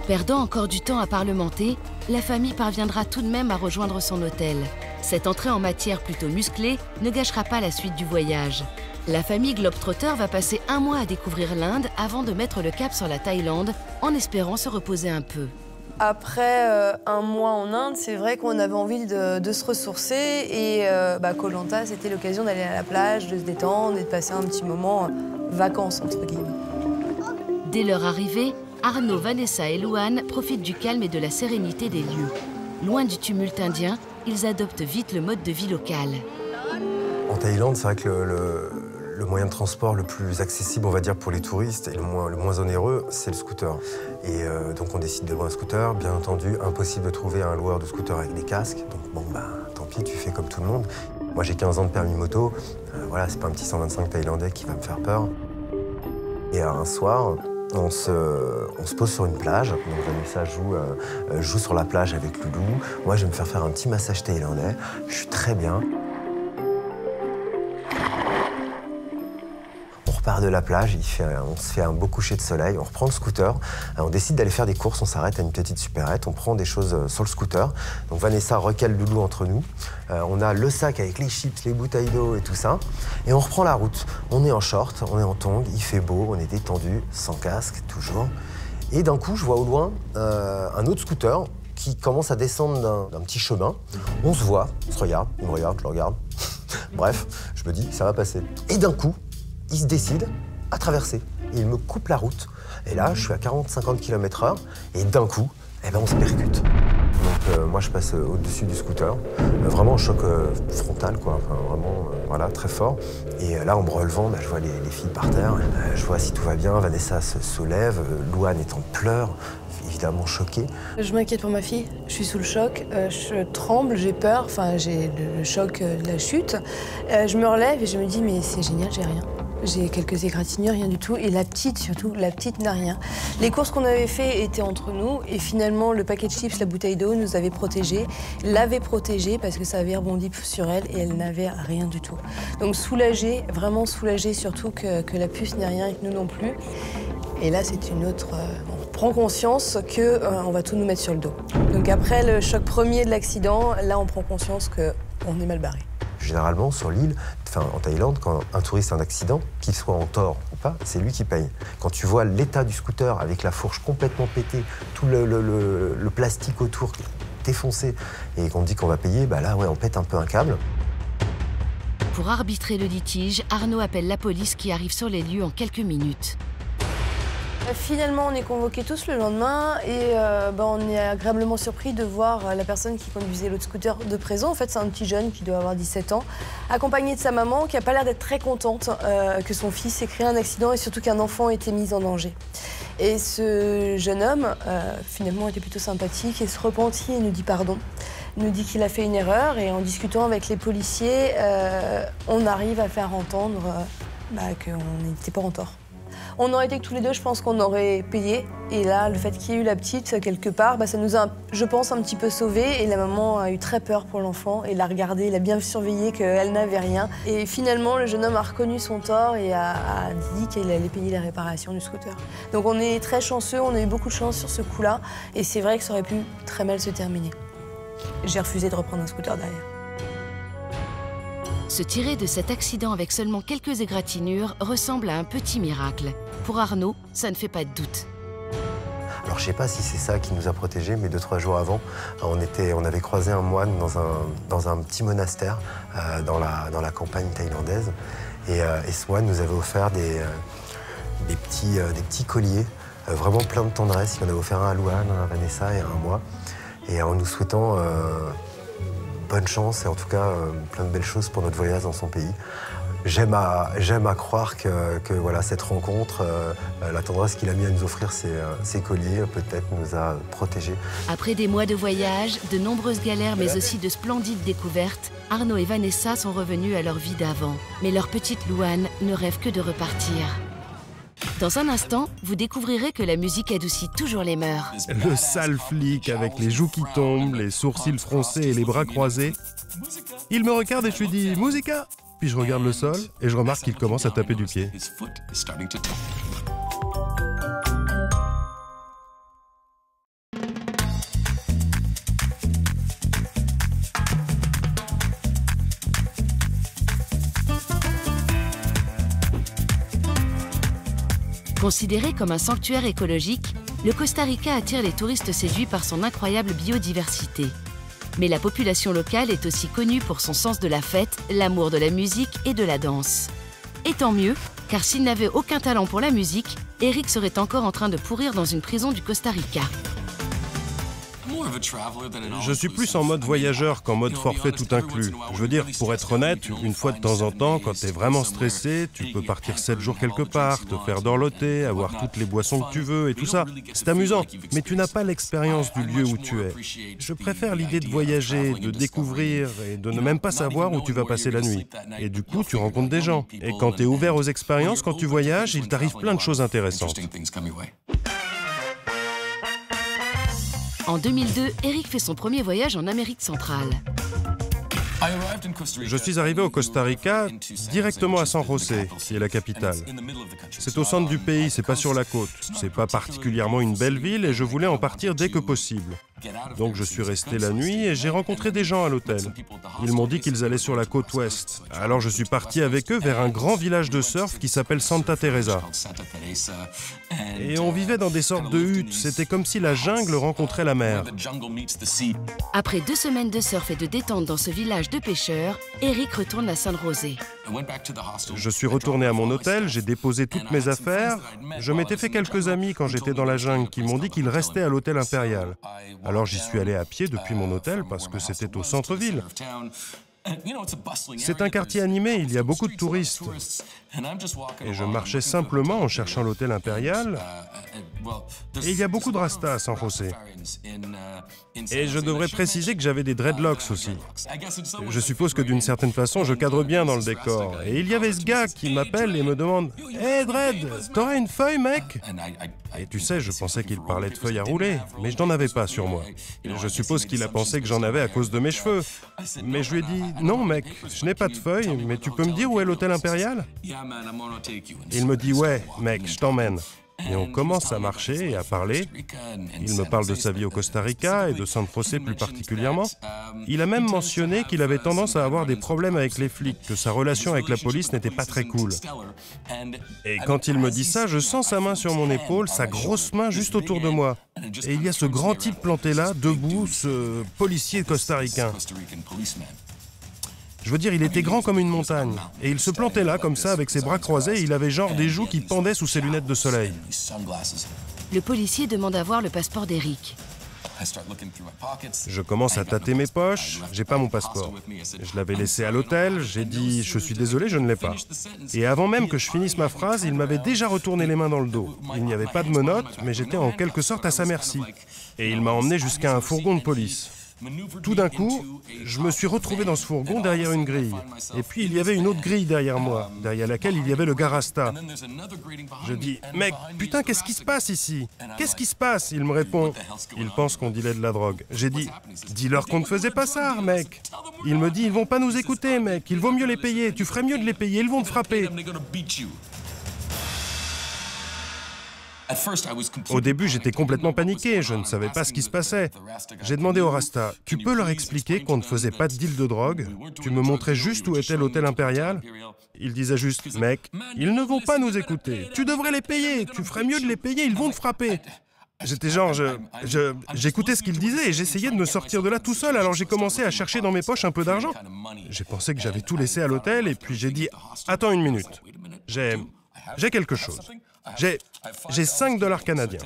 Perdant encore du temps à parlementer, la famille parviendra tout de même à rejoindre son hôtel. Cette entrée en matière plutôt musclée ne gâchera pas la suite du voyage. La famille Globetrotter va passer un mois à découvrir l'Inde avant de mettre le cap sur la Thaïlande, en espérant se reposer un peu. Après un mois en Inde, c'est vrai qu'on avait envie de se ressourcer et Koh Lanta, c'était l'occasion d'aller à la plage, de se détendre et de passer un petit moment vacances, entre guillemets. Dès leur arrivée, Arnaud, Vanessa et Louane profitent du calme et de la sérénité des lieux. Loin du tumulte indien, ils adoptent vite le mode de vie local. En Thaïlande, c'est vrai que le moyen de transport le plus accessible, on va dire, pour les touristes et le moins onéreux, c'est le scooter. Et donc on décide de louer un scooter. Bien entendu, impossible de trouver un loueur de scooter avec des casques. Donc bon, tant pis, tu fais comme tout le monde. Moi, j'ai 15 ans de permis moto. Voilà, c'est pas un petit 125 thaïlandais qui va me faire peur. Et un soir, on se pose sur une plage. Donc Vanessa joue sur la plage avec Loulou. Moi, je vais me faire un petit massage thaïlandais. Je suis très bien. On part de la plage, on se fait un beau coucher de soleil, on reprend le scooter, on décide d'aller faire des courses, on s'arrête à une petite supérette, on prend des choses sur le scooter. Donc Vanessa recale Loulou entre nous, on a le sac avec les chips, les bouteilles d'eau et tout ça, et on reprend la route. On est en short, on est en tongs, il fait beau, on est détendu, sans casque, toujours. Et d'un coup, je vois au loin un autre scooter qui commence à descendre d'un petit chemin. On se voit, on se regarde, il me regarde, je le regarde. Bref, je me dis, ça va passer. Et d'un coup, il se décide à traverser. Et il me coupe la route. Et là, je suis à 40-50 km/h. Et d'un coup, on se percute. Donc moi, je passe au-dessus du scooter. Vraiment un choc frontal, quoi. Enfin, vraiment, voilà, très fort. Et là, en me relevant, je vois les filles par terre. Je vois si tout va bien. Vanessa se soulève. Louane est en pleurs, évidemment choquée. Je m'inquiète pour ma fille. Je suis sous le choc. Je tremble, j'ai peur. Enfin, j'ai le choc de la chute. Je me relève et je me dis, mais c'est génial, j'ai rien. J'ai quelques égratignures, rien du tout. Et la petite, surtout, la petite n'a rien. Les courses qu'on avait faites étaient entre nous. Et finalement, le paquet de chips, la bouteille d'eau nous avait protégés, l'avait protégée parce que ça avait rebondi sur elle et elle n'avait rien du tout. Donc soulagée, vraiment soulagée, surtout que la puce n'ait rien et que nous non plus. Et là, c'est une autre... on prend conscience qu'on va tout nous mettre sur le dos. Donc après le choc premier de l'accident, là, on prend conscience qu'on est mal barré. Généralement, sur l'île, en Thaïlande, quand un touriste a un accident, qu'il soit en tort ou pas, c'est lui qui paye. Quand tu vois l'état du scooter avec la fourche complètement pétée, tout le plastique autour défoncé, et qu'on dit qu'on va payer, bah là, ouais, on pète un peu un câble. Pour arbitrer le litige, Arnaud appelle la police qui arrive sur les lieux en quelques minutes. Finalement, on est convoqués tous le lendemain et on est agréablement surpris de voir la personne qui conduisait l'autre scooter de présent. En fait, c'est un petit jeune qui doit avoir 17 ans, accompagné de sa maman, qui n'a pas l'air d'être très contente que son fils ait créé un accident et surtout qu'un enfant ait été mis en danger. Et ce jeune homme, finalement, était plutôt sympathique et se repentit et nous dit pardon. Il nous dit qu'il a fait une erreur et en discutant avec les policiers, on arrive à faire entendre qu'on n'était pas en tort. On aurait été que tous les deux, je pense qu'on aurait payé. Et là, le fait qu'il y ait eu la petite, quelque part, ça nous a, je pense, un petit peu sauvés. Et la maman a eu très peur pour l'enfant et l'a regardé, il a bien surveillé qu'elle n'avait rien. Et finalement, le jeune homme a reconnu son tort et a dit qu'il allait payer les réparations du scooter. Donc on est très chanceux, on a eu beaucoup de chance sur ce coup-là. Et c'est vrai que ça aurait pu très mal se terminer. J'ai refusé de reprendre un scooter derrière. Se tirer de cet accident avec seulement quelques égratignures ressemble à un petit miracle. Pour Arnaud, ça ne fait pas de doute. Alors je sais pas si c'est ça qui nous a protégés, mais 2-3 jours avant, on avait croisé un moine dans un petit monastère dans la campagne thaïlandaise. Et ce moine nous avait offert des petits colliers, vraiment plein de tendresse. Il en avait offert un à Louane, un à Vanessa et un à moi. Et en nous souhaitant bonne chance et en tout cas plein de belles choses pour notre voyage dans son pays. J'aime à croire que voilà, cette rencontre, la tendresse qu'il a mis à nous offrir ces colliers, peut-être nous a protégés. Après des mois de voyage, de nombreuses galères mais aussi de splendides découvertes, Arnaud et Vanessa sont revenus à leur vie d'avant. Mais leur petite Louane ne rêve que de repartir. Dans un instant, vous découvrirez que la musique adoucit toujours les mœurs. Le sale flic avec les joues qui tombent, les sourcils froncés et les bras croisés. Il me regarde et je lui dis « Musica !» Puis je regarde le sol et je remarque qu'il commence à taper du pied. Considéré comme un sanctuaire écologique, le Costa Rica attire les touristes séduits par son incroyable biodiversité. Mais la population locale est aussi connue pour son sens de la fête, l'amour de la musique et de la danse. Et tant mieux, car s'il n'avait aucun talent pour la musique, Eric serait encore en train de pourrir dans une prison du Costa Rica. Je suis plus en mode voyageur qu'en mode forfait tout inclus. Je veux dire, pour être honnête, une fois de temps en temps, quand t'es vraiment stressé, tu peux partir 7 jours quelque part, te faire dorloter, avoir toutes les boissons que tu veux et tout ça. C'est amusant, mais tu n'as pas l'expérience du lieu où tu es. Je préfère l'idée de voyager, de découvrir et de ne même pas savoir où tu vas passer la nuit. Et du coup, tu rencontres des gens. Et quand t'es ouvert aux expériences, quand tu voyages, il t'arrive plein de choses intéressantes. En 2002, Eric fait son premier voyage en Amérique centrale. Je suis arrivé au Costa Rica directement à San José, qui est la capitale. C'est au centre du pays, c'est pas sur la côte. C'est pas particulièrement une belle ville et je voulais en partir dès que possible. Donc je suis resté la nuit et j'ai rencontré des gens à l'hôtel. Ils m'ont dit qu'ils allaient sur la côte ouest. Alors je suis parti avec eux vers un grand village de surf qui s'appelle Santa Teresa. Et on vivait dans des sortes de huttes. C'était comme si la jungle rencontrait la mer. Après 2 semaines de surf et de détente dans ce village de pêcheurs, Eric retourne à San José. Je suis retourné à mon hôtel, j'ai déposé toutes mes affaires. Je m'étais fait quelques amis quand j'étais dans la jungle qui m'ont dit qu'ils restaient à l'hôtel impérial. Alors j'y suis allé à pied depuis mon hôtel parce que c'était au centre-ville. C'est un quartier animé, il y a beaucoup de touristes. Et je marchais simplement en cherchant l'hôtel impérial. Et il y a beaucoup de rastas à San José. Et je devrais préciser que j'avais des dreadlocks aussi. Je suppose que d'une certaine façon, je cadre bien dans le décor. Et il y avait ce gars qui m'appelle et me demande « Hey Dread, t'aurais une feuille, mec ?» Et tu sais, je pensais qu'il parlait de feuilles à rouler, mais je n'en avais pas sur moi. Je suppose qu'il a pensé que j'en avais à cause de mes cheveux. Mais je lui ai dit « Non, mec, je n'ai pas de feuilles, mais tu peux me dire où est l'hôtel impérial ?» Il me dit « Ouais, mec, je t'emmène. » Et on commence à marcher et à parler. Il me parle de sa vie au Costa Rica et de San José plus particulièrement. Il a même mentionné qu'il avait tendance à avoir des problèmes avec les flics, que sa relation avec la police n'était pas très cool. Et quand il me dit ça, je sens sa main sur mon épaule, sa grosse main juste autour de moi. Et il y a ce grand type planté là, debout, ce policier costaricain. Je veux dire, il était grand comme une montagne. Et il se plantait là, comme ça, avec ses bras croisés, et il avait genre des joues qui pendaient sous ses lunettes de soleil. Le policier demande à voir le passeport d'Eric. Je commence à tâter mes poches, j'ai pas mon passeport. Je l'avais laissé à l'hôtel, j'ai dit « je suis désolé, je ne l'ai pas ». Et avant même que je finisse ma phrase, il m'avait déjà retourné les mains dans le dos. Il n'y avait pas de menottes, mais j'étais en quelque sorte à sa merci. Et il m'a emmené jusqu'à un fourgon de police. Tout d'un coup, je me suis retrouvé dans ce fourgon derrière une grille. Et puis il y avait une autre grille derrière moi, derrière laquelle il y avait le gars Rasta. Je dis « Mec, putain, qu'est-ce qui se passe ici? Qu'est-ce qui se passe ?» Il me répond « Il pense qu'on dealait de la drogue. » J'ai dit « Dis-leur qu'on ne faisait pas ça, mec. » Il me dit « Ils vont pas nous écouter, mec. Il vaut mieux les payer. Tu ferais mieux de les payer. Ils vont te frapper. » Au début, j'étais complètement paniqué, je ne savais pas ce qui se passait. J'ai demandé au Rasta, « Tu peux leur expliquer qu'on ne faisait pas de deal de drogue? Tu me montrais juste où était l'hôtel impérial ?» Il disait juste, « Mec, ils ne vont pas nous écouter. Tu devrais les payer, tu ferais mieux de les payer, ils vont te frapper. » J'étais genre, j'écoutais ce qu'il disait et j'essayais de me sortir de là tout seul, alors j'ai commencé à chercher dans mes poches un peu d'argent. J'ai pensé que j'avais tout laissé à l'hôtel et puis j'ai dit, « Attends une minute, j'ai quelque chose. J'ai $5 canadiens. »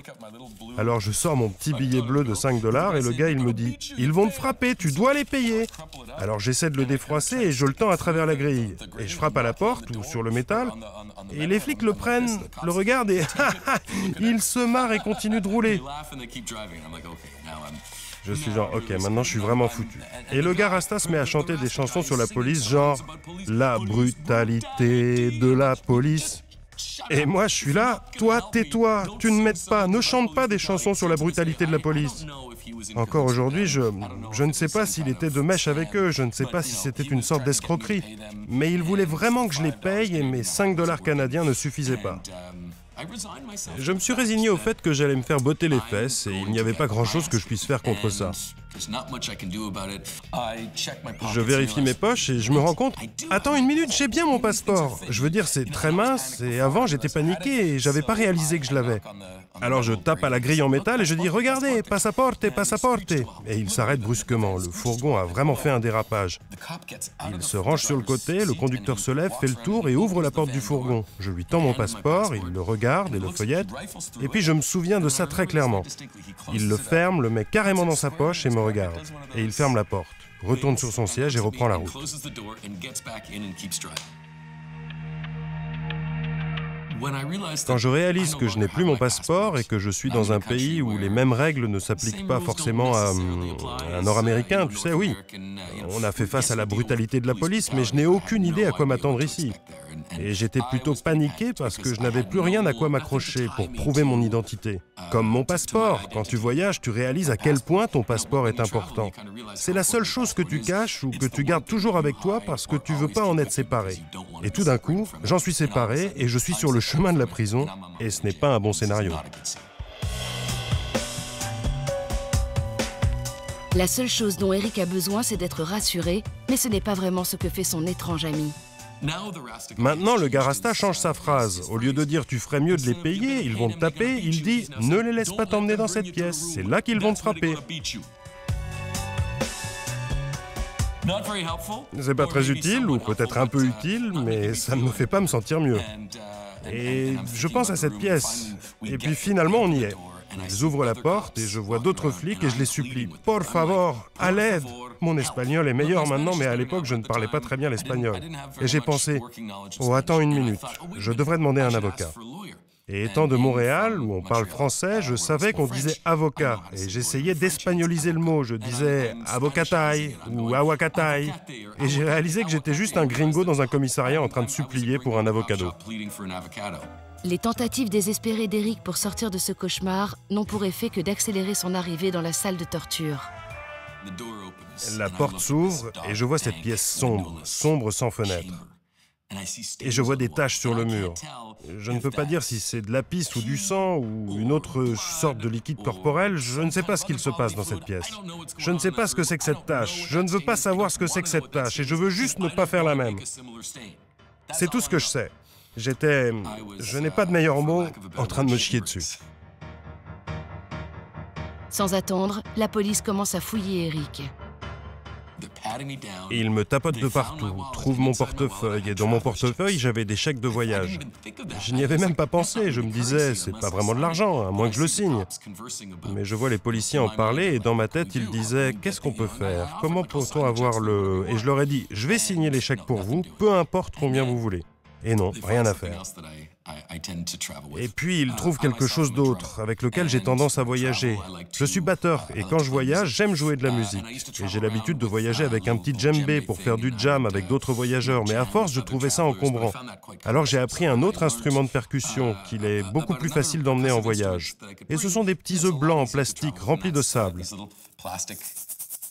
Alors je sors mon petit billet bleu de $5 et le gars il me dit « Ils vont te frapper, tu dois les payer. » Alors j'essaie de le défroisser et je le tends à travers la grille. Et je frappe à la porte ou sur le métal. Et les flics le prennent, le regardent et ils se marrent et continuent de rouler. Je suis genre, ok, maintenant je suis vraiment foutu. Et le gars Rasta se met à chanter des chansons sur la police, genre « La brutalité de la police ». Et moi, je suis là, toi, tais-toi, tu ne m'aides pas, ne chante pas des chansons sur la brutalité de la police. Encore aujourd'hui, je ne sais pas s'il était de mèche avec eux, je ne sais pas si c'était une sorte d'escroquerie, mais ils voulaient vraiment que je les paye et mes $5 canadiens ne suffisaient pas. Je me suis résigné au fait que j'allais me faire botter les fesses et il n'y avait pas grand-chose que je puisse faire contre ça. Je vérifie mes poches et je me rends compte, attends une minute, j'ai bien mon passeport. Je veux dire, c'est très mince et avant j'étais paniqué et j'avais pas réalisé que je l'avais. Alors je tape à la grille en métal et je dis, regardez, passaporte, passaporte. Et il s'arrête brusquement, le fourgon a vraiment fait un dérapage. Il se range sur le côté, le conducteur se lève, fait le tour et ouvre la porte du fourgon. Je lui tends mon passeport, il le regarde et le feuillette, et puis je me souviens de ça très clairement. Il le ferme, le met carrément dans sa poche et me regarde. Et il ferme la porte, retourne sur son siège et reprend la route. Quand je réalise que je n'ai plus mon passeport et que je suis dans un pays où les mêmes règles ne s'appliquent pas forcément à un Nord-Américain, tu sais, oui. On a fait face à la brutalité de la police, mais je n'ai aucune idée à quoi m'attendre ici. Et j'étais plutôt paniqué parce que je n'avais plus rien à quoi m'accrocher pour prouver mon identité. Comme mon passeport. Quand tu voyages, tu réalises à quel point ton passeport est important. C'est la seule chose que tu caches ou que tu gardes toujours avec toi parce que tu veux pas en être séparé. Et tout d'un coup, j'en suis séparé et je suis sur le chemin de la prison et ce n'est pas un bon scénario. La seule chose dont Eric a besoin, c'est d'être rassuré, mais ce n'est pas vraiment ce que fait son étrange ami. Maintenant, le gars Rasta change sa phrase. Au lieu de dire « tu ferais mieux de les payer, ils vont te taper », il dit « ne les laisse pas t'emmener dans cette pièce, c'est là qu'ils vont te frapper ». C'est pas très utile, ou peut-être un peu utile, mais ça ne me fait pas me sentir mieux. Et je pense à cette pièce. Et puis finalement, on y est. Ils ouvrent la porte et je vois d'autres flics et je les supplie. « Por favor, à l'aide !» Mon espagnol est meilleur maintenant, mais à l'époque, je ne parlais pas très bien l'espagnol. Et j'ai pensé « Oh, attends une minute, je devrais demander un avocat. » Et étant de Montréal, où on parle français, je savais qu'on disait « avocat ». Et j'essayais d'espagnoliser le mot. Je disais « avocatay » ou « awacatay ». Et j'ai réalisé que j'étais juste un gringo dans un commissariat en train de supplier pour un avocado. Les tentatives désespérées d'Eric pour sortir de ce cauchemar n'ont pour effet que d'accélérer son arrivée dans la salle de torture. La porte s'ouvre et je vois cette pièce sombre, sombre sans fenêtre. Et je vois des taches sur le mur. Je ne peux pas dire si c'est de la pisse ou du sang ou une autre sorte de liquide corporel. Je ne sais pas ce qu'il se passe dans cette pièce. Je ne sais pas ce que c'est que cette tache. Je ne veux pas savoir ce que c'est que cette tache et je veux juste ne pas faire la même. C'est tout ce que je sais. Je n'ai pas de meilleur mot, en train de me chier dessus. Sans attendre, la police commence à fouiller Eric. Il me tapote de partout, trouve mon portefeuille, et dans mon portefeuille, j'avais des chèques de voyage. Je n'y avais même pas pensé, je me disais, c'est pas vraiment de l'argent, à moins que je le signe. Mais je vois les policiers en parler, et dans ma tête, ils disaient, qu'est-ce qu'on peut faire? Comment peut-on avoir le... Et je leur ai dit, je vais signer les chèques pour vous, peu importe combien vous voulez. Et non, rien à faire. Et puis, il trouve quelque chose d'autre, avec lequel j'ai tendance à voyager. Je suis batteur, et quand je voyage, j'aime jouer de la musique. Et j'ai l'habitude de voyager avec un petit djembé pour faire du jam avec d'autres voyageurs, mais à force, je trouvais ça encombrant. Alors j'ai appris un autre instrument de percussion, qu'il est beaucoup plus facile d'emmener en voyage. Et ce sont des petits œufs blancs en plastique remplis de sable.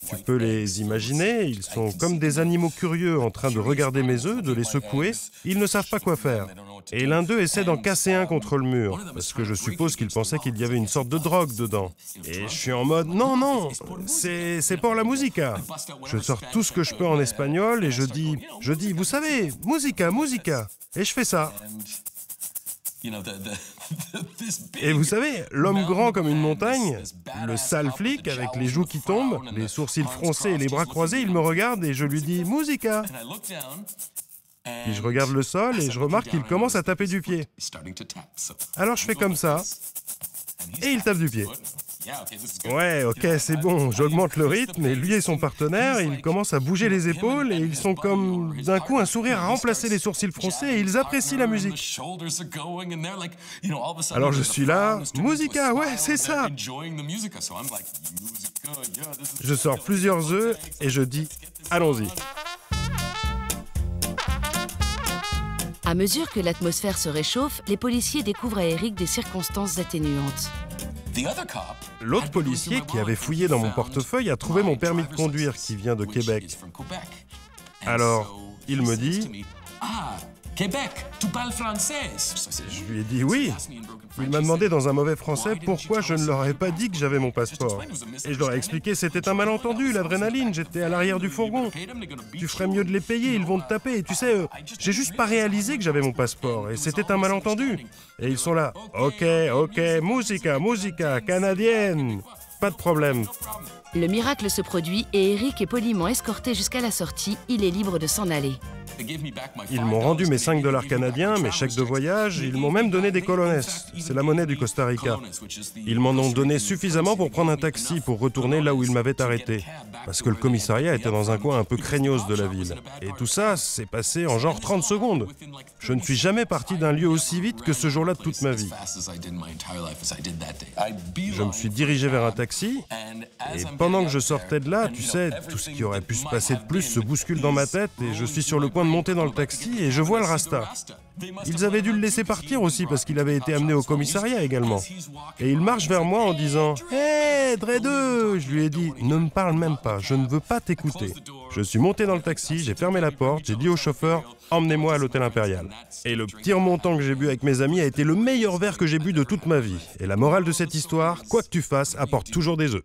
Tu peux les imaginer, ils sont comme des animaux curieux en train de regarder mes œufs, de les secouer. Ils ne savent pas quoi faire. Et l'un d'eux essaie d'en casser un contre le mur, parce que je suppose qu'il pensait qu'il y avait une sorte de drogue dedans. Et je suis en mode, non, non, c'est pour la musica. Je sors tout ce que je peux en espagnol et je dis, vous savez, musica, musica. Et je fais ça. Et vous savez, l'homme grand comme une montagne, le sale flic avec les joues qui tombent, les sourcils froncés et les bras croisés, il me regarde et je lui dis « Musica ». Puis je regarde le sol et je remarque qu'il commence à taper du pied. Alors je fais comme ça, et il tape du pied. Ouais, ok, c'est bon, j'augmente le rythme, et lui et son partenaire, ils commencent à bouger les épaules, et ils sont comme, d'un coup, un sourire a remplacé les sourcils froncés, et ils apprécient la musique. Alors je suis là, musica, ouais, c'est ça. Je sors plusieurs œufs, et je dis, allons-y. À mesure que l'atmosphère se réchauffe, les policiers découvrent à Eric des circonstances atténuantes. L'autre policier qui avait fouillé dans mon portefeuille a trouvé mon permis de conduire qui vient de Québec. Alors, il me dit... Ah, Québec, tu parles français? Je lui ai dit oui. Il m'a demandé dans un mauvais français pourquoi je ne leur ai pas dit que j'avais mon passeport. Et je leur ai expliqué que c'était un malentendu, l'adrénaline, j'étais à l'arrière du fourgon. Tu ferais mieux de les payer, ils vont te taper. Et tu sais, j'ai juste pas réalisé que j'avais mon passeport et c'était un malentendu. Et ils sont là, ok, musica, musica, canadienne, pas de problème. Le miracle se produit et Eric est poliment escorté jusqu'à la sortie, il est libre de s'en aller. Ils m'ont rendu mes 5 $ canadiens, mes chèques de voyage, ils m'ont même donné des colones. C'est la monnaie du Costa Rica. Ils m'en ont donné suffisamment pour prendre un taxi pour retourner là où ils m'avaient arrêté. Parce que le commissariat était dans un coin un peu craignos de la ville. Et tout ça s'est passé en genre 30 secondes. Je ne suis jamais parti d'un lieu aussi vite que ce jour-là de toute ma vie. Je me suis dirigé vers un taxi, et pendant que je sortais de là, tu sais, tout ce qui aurait pu se passer de plus se bouscule dans ma tête, et je suis sur le point de monter dans le taxi, et je vois le Rasta. Ils avaient dû le laisser partir aussi, parce qu'il avait été amené au commissariat également. Et il marche vers moi en disant « Hé, Dredeux !» Je lui ai dit « Ne me parle même pas, je ne veux pas t'écouter. » Je suis monté dans le taxi, j'ai fermé la porte, j'ai dit au chauffeur « Emmenez-moi à l'hôtel Impérial ». Et le petit remontant que j'ai bu avec mes amis a été le meilleur verre que j'ai bu de toute ma vie. Et la morale de cette histoire, quoi que tu fasses, apporte toujours des œufs.